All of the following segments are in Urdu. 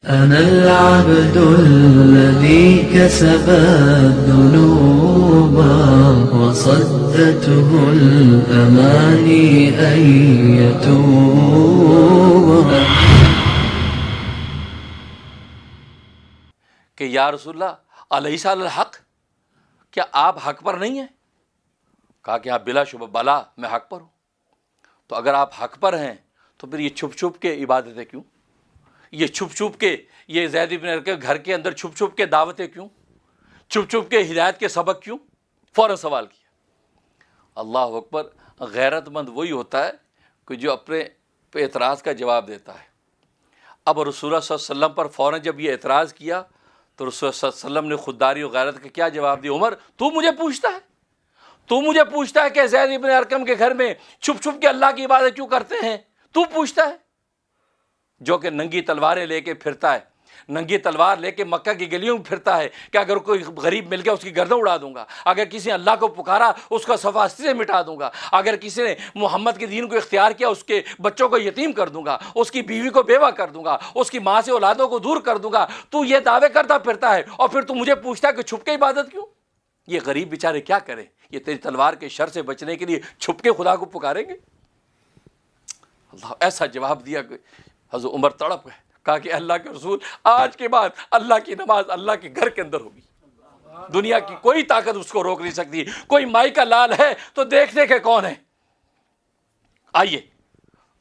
أنا العبد الذي كسب الذنوب وصدته الأماني أن يتوب. کہ یا رسول اللہ الیس علی الحق، کیا آپ حق پر نہیں ہیں؟ کہا کہ آپ بلا شبہ بلا میں حق پر ہوں. تو اگر آپ حق پر ہیں تو پھر یہ چھپ چھپ کے عبادتیں کیوں؟ یہ چھپ چھپ کے یہ زید بن ارقم گھر کے اندر چھپ چھپ کے دعوتیں کیوں؟ چھپ چھپ کے ہدایت کے سبق کیوں؟ فوراً سوال کیا. اللہ اکبر. غیرت مند وہی ہوتا ہے کہ جو اپنے پہ اعتراض کا جواب دیتا ہے. اب رسول اللہ صلی اللہ علیہ وسلم پر فوراً جب یہ اعتراض کیا تو رسول اللہ صلی اللہ علیہ وسلم نے خودداری و غیرت کا کیا جواب دیا؟ عمر تو مجھے پوچھتا ہے کہ زید بن ارقم کے گھر میں چھپ چھپ کے اللہ کی عبادت کیوں کرتے ہیں؟ تو پوچھتا ہے جو کہ ننگی تلواریں لے کے پھرتا ہے، ننگی تلوار لے کے مکہ کی گلیوں میں پھرتا ہے کہ اگر کوئی غریب مل گیا اس کی گردن اڑا دوں گا، اگر کسی نے اللہ کو پکارا اس کا صفاستی سے مٹا دوں گا، اگر کسی نے محمد کے دین کو اختیار کیا اس کے بچوں کو یتیم کر دوں گا، اس کی بیوی کو بیوہ کر دوں گا، اس کی ماں سے اولادوں کو دور کر دوں گا. تو یہ دعوے کرتا پھرتا ہے اور پھر تو مجھے پوچھتا ہے کہ چھپ کے عبادت کیوں؟ یہ غریب بیچارے کیا کریں؟ یہ تیری تلوار کے شر سے بچنے کے لیے چھپ کے خدا کو پکاریں گے؟ اللہ ایسا جواب دیا کہ حضرت عمر تڑپ گئے. کہا کہ اللہ کے رسول آج کے بعد اللہ کی نماز اللہ کے گھر کے اندر ہوگی، دنیا کی کوئی طاقت اس کو روک نہیں سکتی. کوئی مائی کا لال ہے تو دیکھنے کے کون ہے. آئیے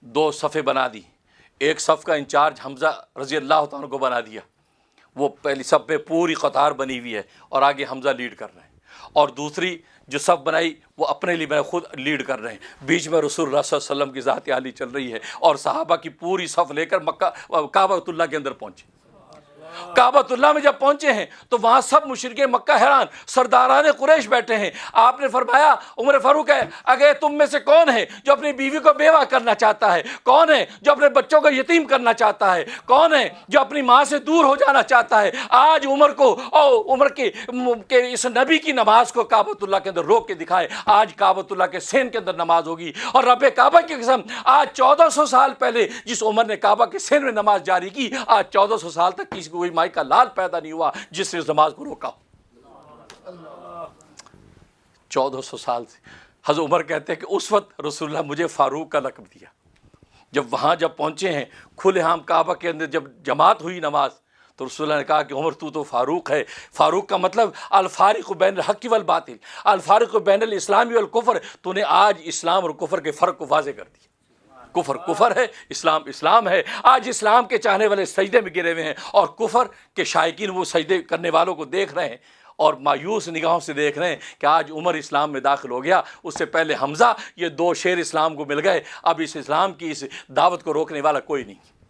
2 صفیں بنا دی. ایک صف کا انچارج حمزہ رضی اللہ تعالیٰ کو بنا دیا، وہ پہلی صف میں پوری قطار بنی ہوئی ہے اور آگے حمزہ لیڈ کر رہے ہیں، اور دوسری جو صف بنائی وہ اپنے لیے میں خود لیڈ کر رہے ہیں. بیچ میں رسول اللہ صلی اللہ علیہ وسلم کی ذات عالی چل رہی ہے اور صحابہ کی پوری صف لے کر مکہ کعبۃ اللہ کے اندر پہنچے. کعبۃ اللہ میں جب پہنچے ہیں تو وہاں سب مشرکین مکہ حیران، سرداران قریش بیٹھے ہیں. آپ نے فرمایا عمر فاروق ہے اگر تم میں سے کون ہے جو اپنی بیوی کو بیوہ کرنا چاہتا ہے؟ کون ہے جو اپنے بچوں کو یتیم کرنا چاہتا ہے؟ کون ہے جو اپنی ماں سے دور ہو جانا چاہتا ہے؟ آج عمر کو اور عمر کے اس نبی کی نماز کو کعبۃ اللہ کے اندر روک کے دکھائے. آج کعبۃ اللہ کے سین کے اندر نماز ہوگی. اور رب کعبہ کی قسم آج 1400 سال پہلے جس عمر نے کعبہ کے سین میں نماز جاری کی، آج 1400 سال تک کسی کوئی مائی کا لال پیدا نہیں ہوا جس نے اس نماز کو روکا. 1400 سال سے حضرت عمر کہتے ہیں کہ اس وقت رسول اللہ مجھے فاروق کا لقب دیا. جب پہنچے ہیں کھلے عام کعبہ کے اندر جب جماعت ہوئی نماز تو رسول اللہ نے کہا کہ عمر تو فاروق ہے. فاروق کا مطلب الفارق بین الحق والباطل، الفارق بین الاسلام والکفر. تو نے آج اسلام اور کفر کے فرق کو واضح کر دیا. کفر کفر ہے، اسلام اسلام ہے. آج اسلام کے چاہنے والے سجدے میں گرے ہوئے ہیں اور کفر کے شائقین وہ سجدے کرنے والوں کو دیکھ رہے ہیں اور مایوس نگاہوں سے دیکھ رہے ہیں کہ آج عمر اسلام میں داخل ہو گیا. اس سے پہلے حمزہ، یہ 2 شیر اسلام کو مل گئے. اب اس اسلام کی اس دعوت کو روکنے والا کوئی نہیں.